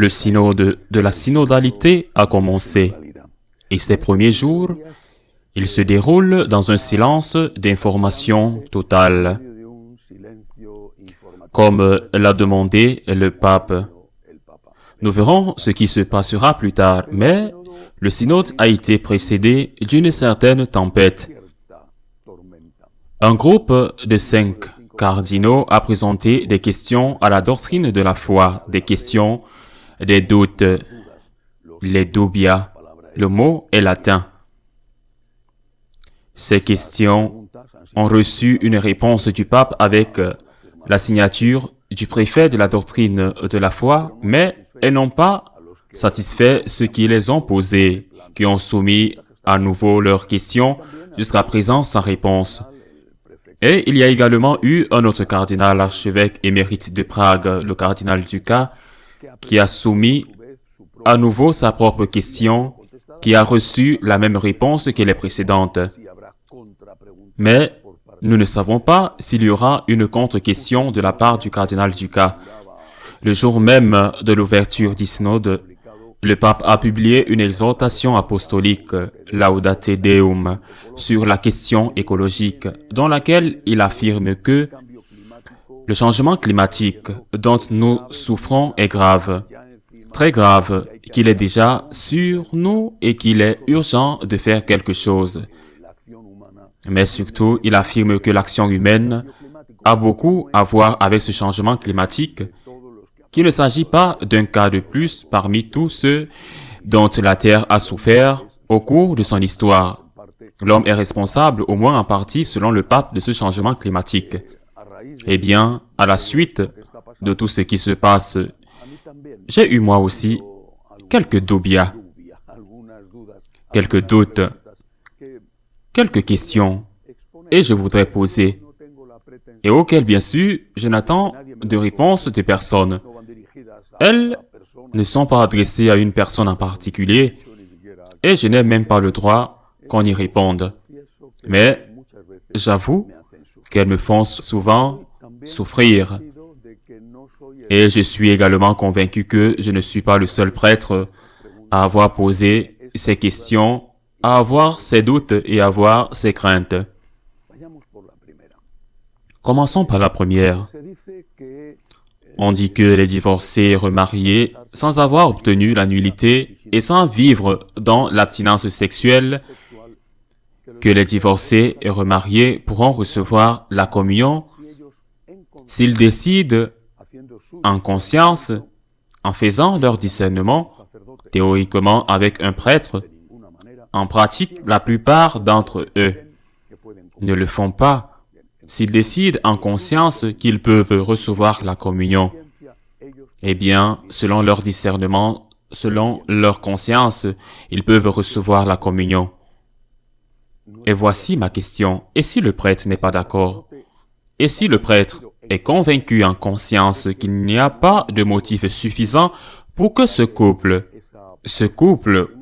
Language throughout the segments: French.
Le synode de la synodalité a commencé, et ces premiers jours, il se déroule dans un silence d'information totale, comme l'a demandé le pape. Nous verrons ce qui se passera plus tard, mais le synode a été précédé d'une certaine tempête. Un groupe de 5 cardinaux a présenté des questions à la doctrine de la foi, des questions, des doutes, les dubia. Le mot est latin. Ces questions ont reçu une réponse du pape avec la signature du préfet de la doctrine de la foi, mais elles n'ont pas satisfait ceux qui les ont posées, qui ont soumis à nouveau leurs questions, jusqu'à présent sans réponse. Et il y a également eu un autre cardinal, l'archevêque émérite de Prague, le cardinal Duka, qui a soumis à nouveau sa propre question, qui a reçu la même réponse que les précédentes. Mais nous ne savons pas s'il y aura une contre-question de la part du cardinal Duka. Le jour même de l'ouverture du synode, le pape a publié une exhortation apostolique, Laudate Deum, sur la question écologique, dans laquelle il affirme que le changement climatique dont nous souffrons est grave, très grave, qu'il est déjà sur nous et qu'il est urgent de faire quelque chose. Mais surtout, il affirme que l'action humaine a beaucoup à voir avec ce changement climatique, qu'il ne s'agit pas d'un cas de plus parmi tous ceux dont la Terre a souffert au cours de son histoire. L'homme est responsable, au moins en partie, selon le pape, de ce changement climatique. Eh bien, à la suite de tout ce qui se passe, j'ai eu moi aussi quelques dubias, quelques doutes, quelques questions, et je voudrais poser, et auxquelles, bien sûr, je n'attends de réponse de personne. Elles ne sont pas adressées à une personne en particulier, et je n'ai même pas le droit qu'on y réponde. Mais j'avoue qu'elles me font souvent souffrir. Et je suis également convaincu que je ne suis pas le seul prêtre à avoir posé ces questions, à avoir ces doutes et à avoir ces craintes. Commençons par la première. On dit que les divorcés remariés, sans avoir obtenu la nullité et sans vivre dans l'abstinence sexuelle, que les divorcés et remariés pourront recevoir la communion s'ils décident en conscience, en faisant leur discernement, théoriquement avec un prêtre. En pratique, la plupart d'entre eux ne le font pas. S'ils décident en conscience qu'ils peuvent recevoir la communion, eh bien, selon leur discernement, selon leur conscience, ils peuvent recevoir la communion. Et voici ma question. Et si le prêtre n'est pas d'accord? Et si le prêtre est convaincu en conscience qu'il n'y a pas de motif suffisant pour que ce couple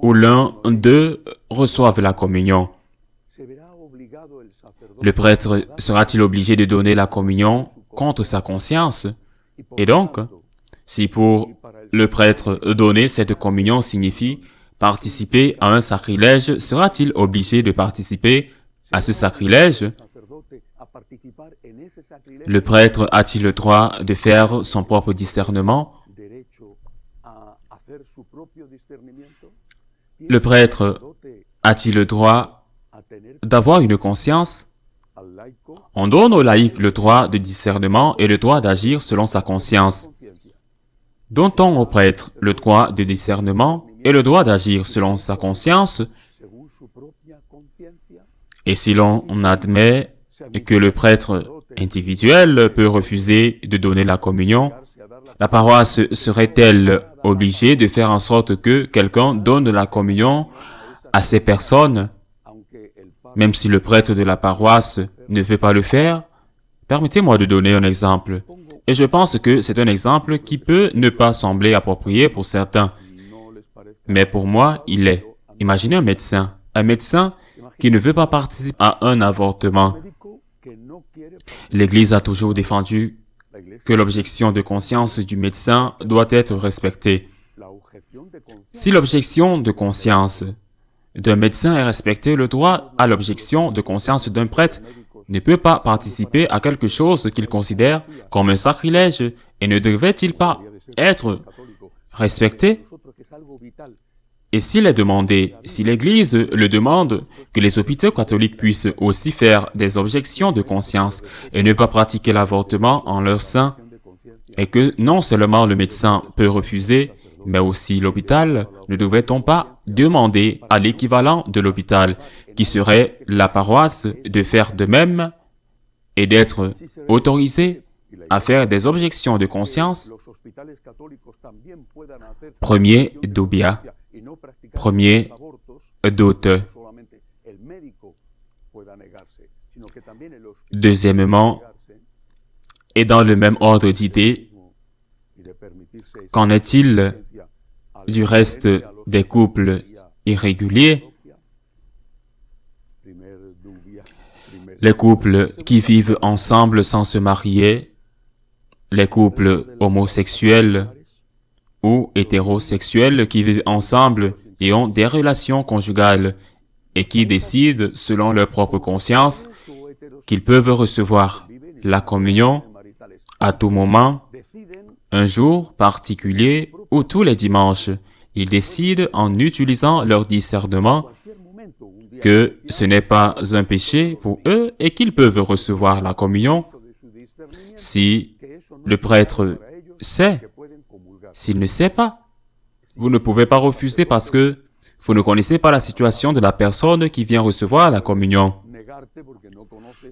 où l'un d'eux reçoive la communion, le prêtre sera-t-il obligé de donner la communion contre sa conscience? Et donc, si pour le prêtre donner cette communion signifie participer à un sacrilège, sera-t-il obligé de participer à ce sacrilège? Le prêtre a-t-il le droit de faire son propre discernement? Le prêtre a-t-il le droit d'avoir une conscience? On donne au laïc le droit de discernement et le droit d'agir selon sa conscience. Donne-t-on au prêtre le droit de discernement et le droit d'agir selon sa conscience? Et si l'on admet que le prêtre individuel peut refuser de donner la communion, la paroisse serait-elle obligée de faire en sorte que quelqu'un donne la communion à ces personnes, même si le prêtre de la paroisse ne veut pas le faire? Permettez-moi de donner un exemple. Et je pense que c'est un exemple qui peut ne pas sembler approprié pour certains. Mais pour moi, il l'est. Imaginez un médecin qui ne veut pas participer à un avortement. L'Église a toujours défendu que l'objection de conscience du médecin doit être respectée. Si l'objection de conscience d'un médecin est respectée, le droit à l'objection de conscience d'un prêtre ne peut pas participer à quelque chose qu'il considère comme un sacrilège et ne devrait-il pas être respecté? Et s'il est demandé, si l'Église le demande, que les hôpitaux catholiques puissent aussi faire des objections de conscience et ne pas pratiquer l'avortement en leur sein, et que non seulement le médecin peut refuser, mais aussi l'hôpital, ne devrait-on pas demander à l'équivalent de l'hôpital, qui serait la paroisse, de faire de même et d'être autorisé à faire des objections de conscience? Premier dubia. Premier doute. Deuxièmement, et dans le même ordre d'idées, qu'en est-il du reste des couples irréguliers? Les couples qui vivent ensemble sans se marier, les couples homosexuels ou hétérosexuels qui vivent ensemble et ont des relations conjugales et qui décident, selon leur propre conscience, qu'ils peuvent recevoir la communion à tout moment, un jour particulier ou tous les dimanches. Ils décident, en utilisant leur discernement, que ce n'est pas un péché pour eux et qu'ils peuvent recevoir la communion si le prêtre sait. S'il ne sait pas, vous ne pouvez pas refuser parce que vous ne connaissez pas la situation de la personne qui vient recevoir la communion.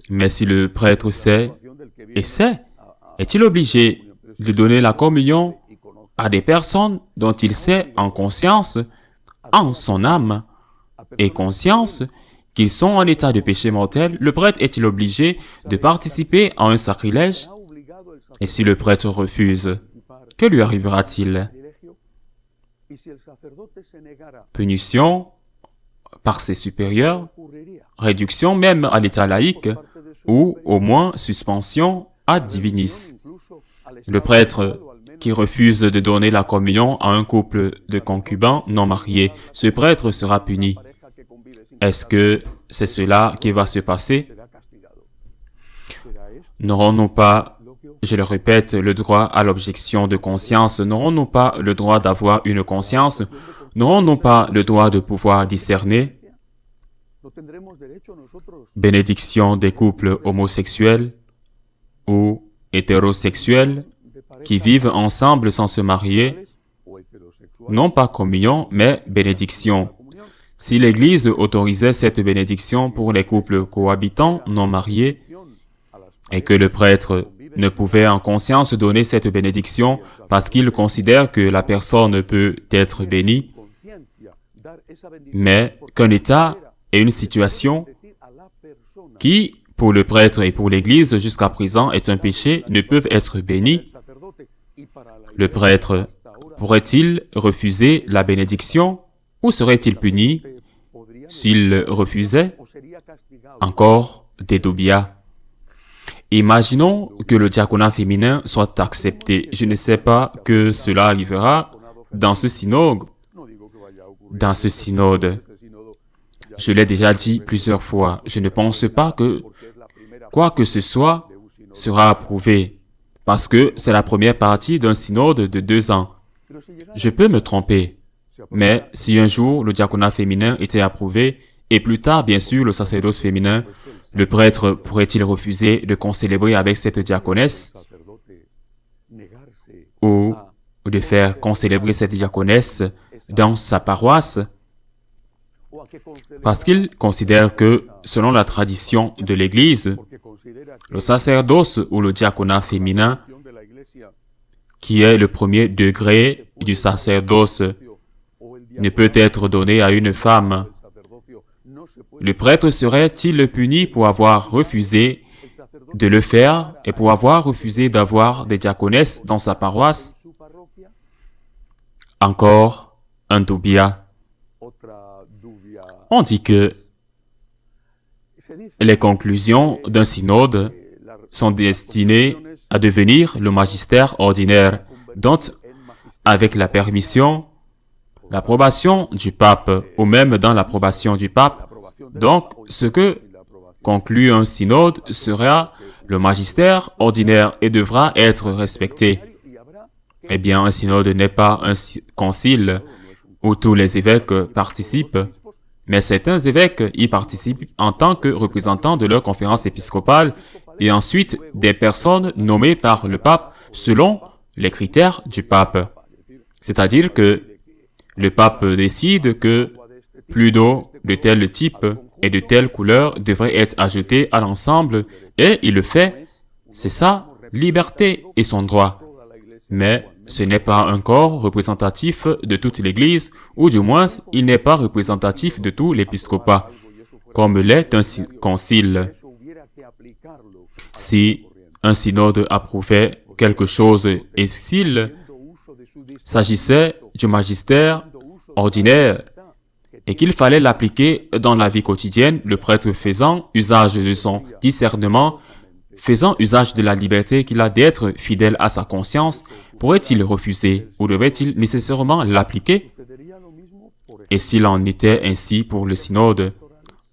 Mais si le prêtre sait et sait, est-il obligé de donner la communion à des personnes dont il sait en conscience, en son âme et conscience, qu'ils sont en état de péché mortel? Le prêtre est-il obligé de participer à un sacrilège? Et si le prêtre refuse, que lui arrivera-t-il? Punition par ses supérieurs, réduction même à l'état laïque, ou au moins suspension ad divinis. Le prêtre qui refuse de donner la communion à un couple de concubins non mariés, ce prêtre sera puni. Est-ce que c'est cela qui va se passer? N'aurons-nous pas, je le répète, le droit à l'objection de conscience? N'aurons-nous pas le droit d'avoir une conscience? N'aurons-nous pas le droit de pouvoir discerner? Bénédiction des couples homosexuels ou hétérosexuels qui vivent ensemble sans se marier, non pas communion, mais bénédiction. Si l'Église autorisait cette bénédiction pour les couples cohabitants non mariés, et que le prêtre ne pouvait en conscience donner cette bénédiction parce qu'il considère que la personne peut être bénie, mais qu'un état et une situation qui, pour le prêtre et pour l'Église jusqu'à présent, est un péché, ne peuvent être bénis, le prêtre pourrait-il refuser la bénédiction ou serait-il puni s'il refusait? Encore des dubias. Imaginons que le diaconat féminin soit accepté. Je ne sais pas que cela arrivera dans ce synode. Je l'ai déjà dit plusieurs fois, je ne pense pas que quoi que ce soit sera approuvé, parce que c'est la première partie d'un synode de 2 ans. Je peux me tromper, mais si un jour le diaconat féminin était approuvé, et plus tard, bien sûr, le sacerdoce féminin, le prêtre pourrait-il refuser de concélébrer avec cette diaconesse ou de faire concélébrer cette diaconesse dans sa paroisse parce qu'il considère que, selon la tradition de l'Église, le sacerdoce ou le diaconat féminin, qui est le premier degré du sacerdoce, ne peut être donné à une femme. Le prêtre serait-il puni pour avoir refusé de le faire et pour avoir refusé d'avoir des diaconesses dans sa paroisse? Encore un dubia. On dit que les conclusions d'un synode sont destinées à devenir le magistère ordinaire, dont, avec la permission l'approbation du pape, ou même dans l'approbation du pape. Donc, ce que conclut un synode sera le magistère ordinaire et devra être respecté. Eh bien, un synode n'est pas un concile où tous les évêques participent, mais certains évêques y participent en tant que représentants de leur conférence épiscopale et ensuite des personnes nommées par le pape selon les critères du pape. C'est-à-dire que le pape décide que plus d'eau de tel type et de telle couleur devrait être ajoutée à l'ensemble et il le fait. C'est sa liberté et son droit. Mais ce n'est pas un corps représentatif de toute l'Église, ou du moins, il n'est pas représentatif de tout l'épiscopat, comme l'est un concile. Si un synode approuvait quelque chose et s'il s'agissait du magistère ordinaire et qu'il fallait l'appliquer dans la vie quotidienne, le prêtre faisant usage de son discernement, faisant usage de la liberté qu'il a d'être fidèle à sa conscience, pourrait-il refuser ou devait-il nécessairement l'appliquer? Et s'il en était ainsi pour le synode,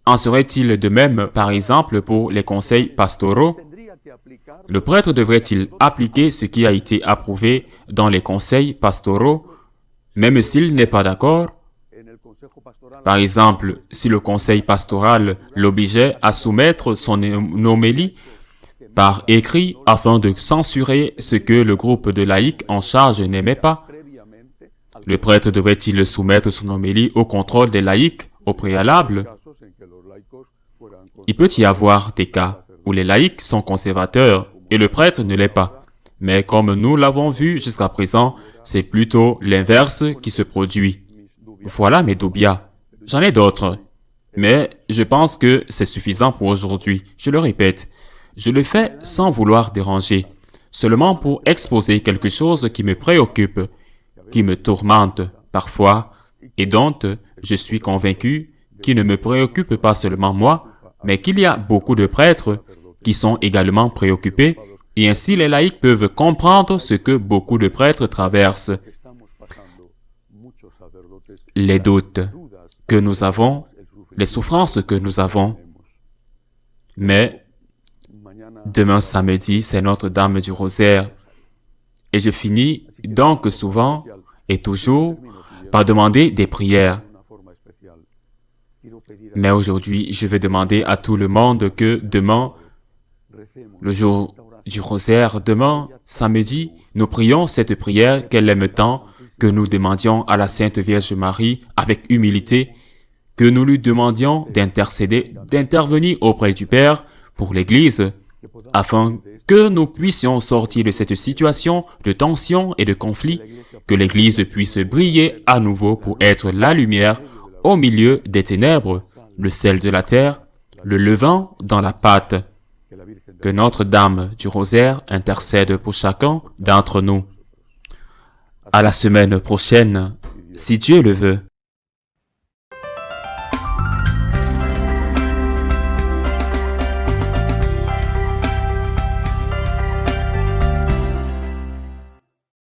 en serait-il de même, par exemple, pour les conseils pastoraux? Le prêtre devrait-il appliquer ce qui a été approuvé dans les conseils pastoraux, même s'il n'est pas d'accord? Par exemple, si le conseil pastoral l'obligeait à soumettre son homélie par écrit afin de censurer ce que le groupe de laïcs en charge n'aimait pas, le prêtre devrait-il soumettre son homélie au contrôle des laïcs au préalable? Il peut y avoir des cas où les laïcs sont conservateurs et le prêtre ne l'est pas. Mais comme nous l'avons vu jusqu'à présent, c'est plutôt l'inverse qui se produit. Voilà mes doubias. J'en ai d'autres. Mais je pense que c'est suffisant pour aujourd'hui. Je le répète, je le fais sans vouloir déranger, seulement pour exposer quelque chose qui me préoccupe, qui me tourmente parfois, et dont je suis convaincu qui ne me préoccupe pas seulement moi, mais qu'il y a beaucoup de prêtres qui sont également préoccupés, et ainsi les laïcs peuvent comprendre ce que beaucoup de prêtres traversent. Les doutes que nous avons, les souffrances que nous avons. Mais demain samedi, c'est Notre-Dame du Rosaire. Et je finis donc souvent et toujours par demander des prières. Mais aujourd'hui, je vais demander à tout le monde que demain, le jour du Rosaire, demain, samedi, nous prions cette prière qu'elle aime tant, que nous demandions à la Sainte Vierge Marie avec humilité, que nous lui demandions d'intercéder, d'intervenir auprès du Père pour l'Église, afin que nous puissions sortir de cette situation de tension et de conflit, que l'Église puisse briller à nouveau pour être la lumière au milieu des ténèbres, le sel de la terre, le levain dans la pâte. Que Notre-Dame du Rosaire intercède pour chacun d'entre nous. À la semaine prochaine, si Dieu le veut.